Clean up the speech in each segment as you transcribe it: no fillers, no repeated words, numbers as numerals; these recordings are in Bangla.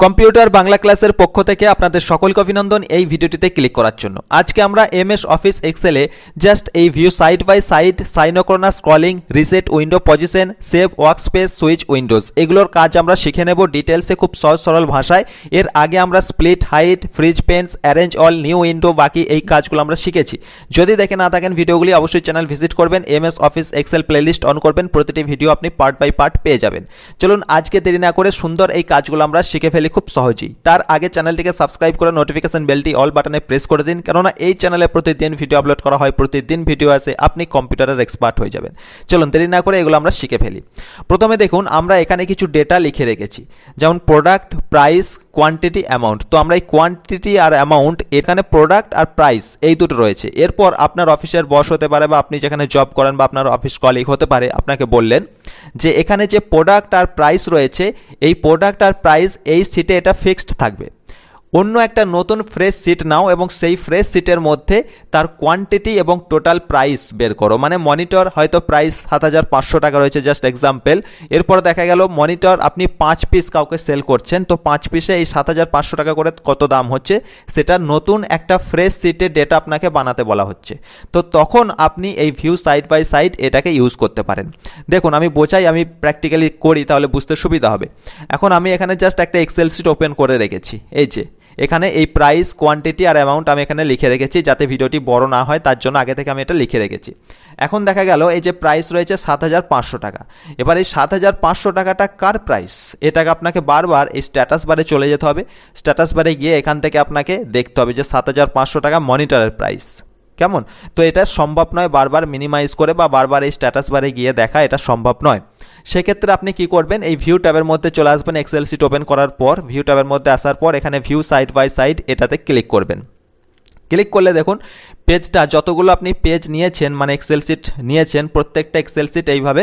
কম্পিউটার বাংলা ক্লাসের পক্ষ থেকে আপনাদের সকলকে অভিনন্দন এই ভিডিওটিতে ক্লিক করার জন্য। আজকে আমরা এমএস অফিস এক্সেলে জাস্ট এই view side by side, synchronous scrolling, reset window position, save workspace, switch windows এগুলোর কাজ আমরা শিখে নেব ডিটেলসে খুব সহজ সরল ভাষায়। এর আগে আমরা split hide, freeze panes, arrange all, new window বাকি এই কাজগুলো আমরা শিখেছি। যদি দেখে না থাকেন ভিডিওগুলি অবশ্যই চ্যানেল ভিজিট করবেন, MS Office Excel playlist on করবেন, প্রতিটি ভিডিও আপনি পার্ট বাই পার্ট পেয়ে যাবেন। চলুন আজকে দেরি না করে সুন্দর এই কাজগুলো আমরা শিখে ফেলি খুব সহজেই। তার আগে চ্যানেলটিকে সাবস্ক্রাইব করে নোটিফিকেশন বেলটি অল বাটনে প্রেস করে দিন, কেননা এই চ্যানেলে প্রতিদিন ভিডিও আপলোড করা হয়, প্রতিদিন ভিডিও আসে, আপনি কম্পিউটারের এক্সপার্ট হয়ে যাবেন। চলুন দেরি না করে এগুলো আমরা শিখে ফেলি। প্রথমে দেখুন আমরা এখানে কিছু ডেটা লিখে রেখেছি, যেমন প্রোডাক্ট, প্রাইস, কোয়ান্টিটি, অ্যামাউন্ট। তো আমরা এই কোয়ান্টিটি আর অ্যামাউন্ট, এখানে প্রোডাক্ট আর প্রাইস এই দুটো রয়েছে। এরপর আপনার অফিসের বস হতে পারে বা আপনি যেখানে জব করেন বা আপনার অফিস কলিগ হতে পারে, আপনাকে বললেন যে এখানে যে প্রোডাক্ট আর প্রাইস রয়েছে, এই প্রোডাক্ট আর প্রাইস এই সিটে এটা ফিক্সড থাকবে। অন্য একটা নতুন ফ্রেশ সিট নাও এবং সেই ফ্রেশ সিটের মধ্যে তার কোয়ান্টিটি এবং টোটাল প্রাইস বের করো। মানে মনিটর হয়তো প্রাইস ৭৫০০ টাকা রয়েছে, জাস্ট এক্সাম্পল। এরপর দেখা গেল মনিটর আপনি 5 পিস কাউকে সেল করছেন, তো 5 পিসে এই ৭৫০০ টাকা করে কত দাম হচ্ছে, সেটা নতুন একটা ফ্রেশ সিটে ডেটা আপনাকে বানাতে বলা হচ্ছে। তো তখন আপনি এই ভিউ সাইড বাই সাইড এটাকে ইউজ করতে পারেন। দেখুন আমি বোঝাই, আমি প্র্যাকটিক্যালি করি তাহলে বুঝতে সুবিধা হবে। এখন আমি এখানে জাস্ট একটা এক্সেল শিট ওপেন করে রেখেছি। এই যে এখানে এই প্রাইস, কোয়ান্টিটি আর অ্যামাউন্ট আমি এখানে লিখে রেখেছি, যাতে ভিডিওটি বড় না হয় তার জন্য আগে থেকে আমি এটা লিখে রেখেছি। এখন দেখা গেল এই যে প্রাইস রয়েছে ৭৫০০ টাকা। এবার এই ৭৫০০ টাকাটা কার প্রাইস, এটাকে আপনাকে বারবার এই স্ট্যাটাস বারে চলে যেতে হবে। স্ট্যাটাস বারে গিয়ে এখান থেকে আপনাকে দেখতে হবে যে ৭৫০০ টাকা মনিটরের প্রাইস। কেমন? তো এটা সম্ভব নয় বারবার মিনিমাইজ করে বা বারবার এই স্ট্যাটাস বারে গিয়ে দেখা, এটা সম্ভব নয়। সেক্ষেত্রে আপনি কি করবেন, এই ভিউ ট্যাবের মধ্যে চলে আসবেন। এক্সেল শিট ওপেন করার পর ভিউ ট্যাবের মধ্যে আসার পর এখানে ভিউ সাইড বাই সাইড এটাতে ক্লিক করবেন। ক্লিক করলে দেখুন পেজটা, যতগুলো আপনি পেজ নিয়েছেন মানে এক্সেল শিট নিয়েছেন, প্রত্যেকটা এক্সেল শিট এইভাবে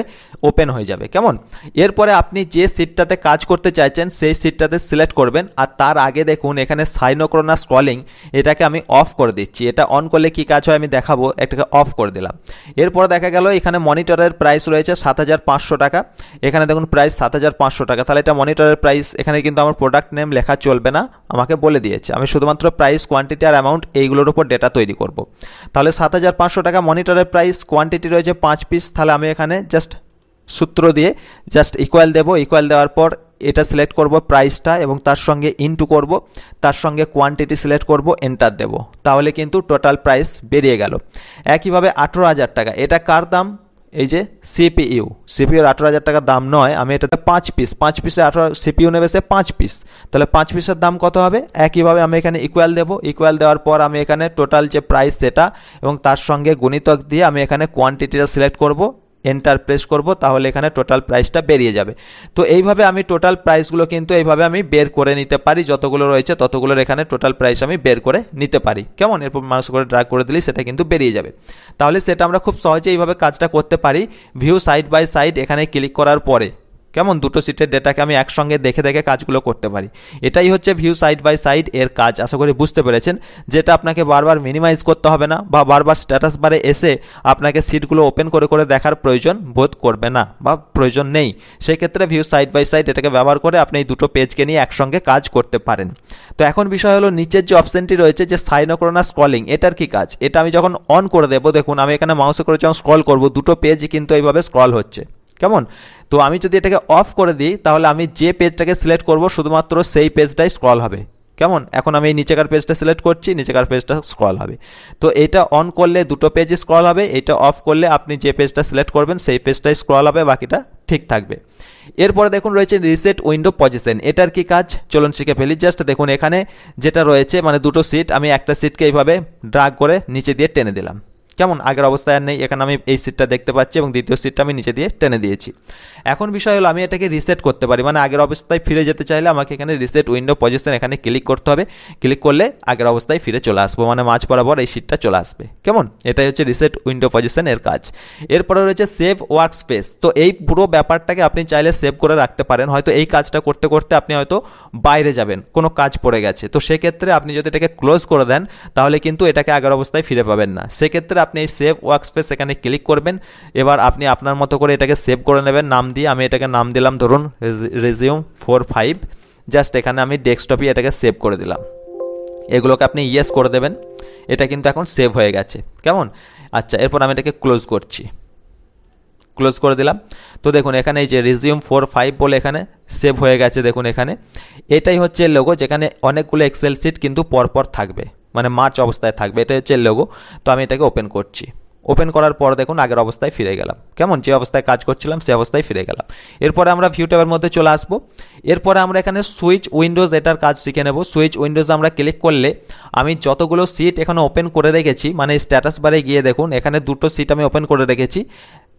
ওপেন হয়ে যাবে। কেমন? এরপরে আপনি যে শিটটাতে কাজ করতে চাইছেন সেই শিটটাতে সিলেক্ট করবেন। আর তার আগে দেখুন এখানে সাইনোক্রোনাস স্ক্রলিং, এটাকে আমি অফ করে দিচ্ছি। এটা অন করলে কি কাজ হয় আমি দেখাবো, এটাকে অফ করে দিলাম। এরপর দেখা গেল এখানে মনিটরের প্রাইস রয়েছে ৭৫০০ টাকা। এখানে দেখুন প্রাইস ৭৫০০ টাকা, তাহলে এটা মনিটরের প্রাইস। এখানে কিন্তু আমার প্রোডাক্ট নেম লেখা চলবে না, আমাকে বলে দিয়েছে। আমি শুধুমাত্র প্রাইস, কোয়ান্টিটি আর অ্যামাউন্ট এইগুলোর উপর ডেটা তৈরি করব। তাহলে ৭৫০০ টাকা মনিটরের প্রাইস, কোয়ান্টিটি রয়েছে 5 পিস। তাহলে আমি এখানে জাস্ট সূত্র দিয়ে জাস্ট ইকুয়াল দেব। ইকুয়াল দেওয়ার পর এটা সিলেক্ট করব প্রাইসটা এবং তার সঙ্গে ইনটু করব, তার সঙ্গে কোয়ান্টিটি সিলেক্ট করব, এন্টার দেব। তাহলে কিন্তু টোটাল প্রাইস বেরিয়ে গেল। একইভাবে ১৮,০০০ টাকা, এটা কার দাম? এই যে সিপিইউর ১৮,০০০ টাকার দাম নয়, আমি এটাতে 5 পিস, 5 পিসে 18, সিপিইউ নেবে সে 5 পিস। তাহলে 5 পিসের দাম কত হবে? একইভাবে আমি এখানে ইকুয়াল দেব। ইকুয়াল দেওয়ার পর আমি এখানে টোটাল যে প্রাইস সেটা এবং তার সঙ্গে গুণিতক দিয়ে আমি এখানে কোয়ান্টিটিটা সিলেক্ট করব, এন্টার প্রেস করব, তাহলে এখানে টোটাল প্রাইসটা বেরিয়ে যাবে। তো এইভাবে আমি টোটাল প্রাইসগুলো কিন্তু এইভাবে আমি বের করে নিতে পারি, যতগুলো রয়েছে ততগুলোর এখানে টোটাল প্রাইস আমি বের করে নিতে পারি। কেমন? এরপর মানুষ করে ড্র্যাগ করে দিলেই সেটা কিন্তু বেরিয়ে যাবে। তাহলে সেটা আমরা খুব সহজে এইভাবে কাজটা করতে পারি ভিউ সাইড বাই সাইড এখানে ক্লিক করার পরে। কেমন? দুটো সিটের ডেটাকে আমি একসঙ্গে দেখে দেখে কাজগুলো করতে পারি। এটাই হচ্ছে ভিউ সাইড বাই সাইড এর কাজ। আশা করি বুঝতে পেরেছেন, যেটা আপনাকে বারবার মিনিমাইজ করতে হবে না বা বারবার স্ট্যাটাস বারে এসে আপনাকে সিটগুলো ওপেন করে করে দেখার প্রয়োজন বোধ করবে না বা প্রয়োজন নেই। সেক্ষেত্রে ভিউ সাইড বাই সাইড এটাকে ব্যবহার করে আপনি এই দুটো পেজকে নিয়ে একসঙ্গে কাজ করতে পারেন। তো এখন বিষয় হলো নিচের যে অপশনটি রয়েছে যে সাইনোক্রোনাস স্ক্রলিং, এটার কি কাজ? এটা আমি যখন অন করে দেবো, দেখুন আমি এখানে মাউসে করে যখন স্ক্রল করব, দুটো পেজ কিন্তু এইভাবে স্ক্রল হচ্ছে। কেমন? তো আমি যদি এটাকে অফ করে দিই, তাহলে আমি যে পেজটাকে সিলেক্ট করব শুধুমাত্র সেই পেজটাই স্ক্রল হবে। কেমন? এখন আমি এই নিচেকার পেজটা সিলেক্ট করছি, নিচেকার পেজটা স্ক্রল হবে। তো এটা অন করলে দুটো পেজই স্ক্রল হবে, এটা অফ করলে আপনি যে পেজটা সিলেক্ট করবেন সেই পেজটাই স্ক্রল হবে, বাকিটা ঠিক থাকবে। এরপরে দেখুন রয়েছে রিসেট উইন্ডো পজিশন, এটার কি কাজ চলুন শিখে ফেলি। জাস্ট দেখুন এখানে যেটা রয়েছে মানে দুটো সিট, আমি একটা সিটকে এইভাবে ড্র্যাগ করে নিচে দিয়ে টেনে দিলাম। কেমন? আগের অবস্থায় আর নেই, এখানে আমি এই সিটটা দেখতে পাচ্ছি এবং দ্বিতীয় সিটটা আমি নিচে দিয়ে টেনে দিয়েছি। এখন বিষয় হলো আমি এটাকে রিসেট করতে পারি, মানে আগের অবস্থায় ফিরে যেতে চাইলে আমাকে এখানে রিসেট উইন্ডো পজিশন এখানে ক্লিক করতে হবে। ক্লিক করলে আগের অবস্থায় ফিরে চলে আসবো, মানে মাঝ বরাবর এই সিটটা চলে আসবে। কেমন? এটাই হচ্ছে রিসেট উইন্ডো পজিশন এর কাজ। এরপরে রয়েছে সেভ ওয়ার্ক স্পেস। তো এই পুরো ব্যাপারটাকে আপনি চাইলে সেভ করে রাখতে পারেন। হয়তো এই কাজটা করতে করতে আপনি হয়তো বাইরে যাবেন, কোনো কাজ পড়ে গেছে, তো সেক্ষেত্রে আপনি যদি এটাকে ক্লোজ করে দেন তাহলে কিন্তু এটাকে আগের অবস্থায় ফিরে পাবেন না। সেক্ষেত্রে আপনি এই সেভ ওয়ার্ক স্পেস এখানে ক্লিক করবেন। এবার আপনি আপনার মতো করে এটাকে সেভ করে নেবেন নাম দিয়ে। আমি এটাকে নাম দিলাম ধরুন রেজিউম 45। জাস্ট এখানে আমি ডেস্কটপে এটাকে সেভ করে দিলাম। এগুলোকে আপনি ইয়েস করে দেবেন। এটা কিন্তু এখন সেভ হয়ে গেছে, কেমন? আচ্ছা, এরপর আমি এটাকে ক্লোজ করছি, ক্লোজ করে দিলাম। তো দেখুন এখানে এই যে রিজিউম 4.5 বলে এখানে সেভ হয়ে গেছে। দেখুন এখানে এটাই হচ্ছে লোগো, যেখানে অনেকগুলো এক্সেল শিট কিন্তু পরপর থাকবে, মানে মার্চ অবস্থায় থাকবে। এটাই হচ্ছে লোগো। তো আমি এটাকে ওপেন করছি। ওপেন করার পর দেখুন আগের অবস্থায় ফিরে গেলাম, কেমন? যে অবস্থায় কাজ করছিলাম সেই অবস্থায় ফিরে গেলাম। এরপরে আমরা ভিউ ট্যাবের মধ্যে চলে আসবো। এরপরে আমরা এখানে সুইচ উইন্ডোজ এটার কাজ শিখে নেব। সুইচ উইন্ডোজ আমরা ক্লিক করলে আমি যতগুলো সিট এখানে ওপেন করে রেখেছি, মানে স্ট্যাটাস বারে গিয়ে দেখুন এখানে দুটো সিট আমি ওপেন করে রেখেছি।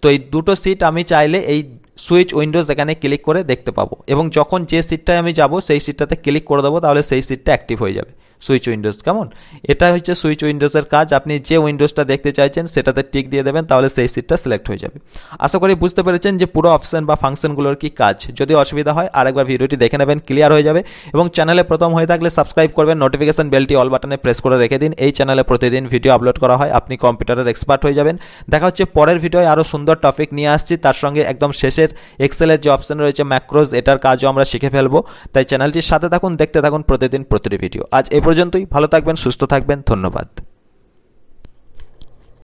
তো এই দুটো সিট আমি চাইলে এই সুইচ উইন্ডোজ এখানে ক্লিক করে দেখতে পাবো, এবং যখন যে সিটটায় আমি যাব সেই সিটটাতে ক্লিক করে দেবো, তাহলে সেই সিটটা অ্যাক্টিভ হয়ে যাবে সুইচ উইন্ডোজ, কেমন? এটা হচ্ছে সুইচ উইন্ডোজের কাজ। আপনি যে উইন্ডোজটা দেখতে চাইছেন সেটাতে টিক দিয়ে দেবেন, তাহলে সেই সিটটা সিলেক্ট হয়ে যাবে। আশা করি বুঝতে পেরেছেন যে পুরো অপশন বা ফাংশনগুলোর কি কাজ। যদি অসুবিধা হয় আরেকবার ভিডিওটি দেখে নেবেন, ক্লিয়ার হয়ে যাবে। এবং চ্যানেলে প্রথম হয়ে থাকলে সাবস্ক্রাইব করবেন, নোটিফিকেশন বেলটি অল বাটনে প্রেস করে রেখে দিন। এই চ্যানেলে প্রতিদিন ভিডিও আপলোড করা হয়, আপনি কম্পিউটারের এক্সপার্ট হয়ে যাবেন। দেখা হচ্ছে পরের ভিডিওয় আরও সুন্দর টপিক নিয়ে আসছি, তার সঙ্গে একদম শেষের এক্সেলের যে অপশন রয়েছে ম্যাক্রোজ, এটার কাজও আমরা শিখে ফেলবো। তাই চ্যানেলটির সাথে থাকুন, দেখতে থাকুন প্রতিদিন প্রতিটি ভিডিও। আজ এ পর্যন্তই। ভালো থাকবেন, সুস্থ থাকবেন, ধন্যবাদ।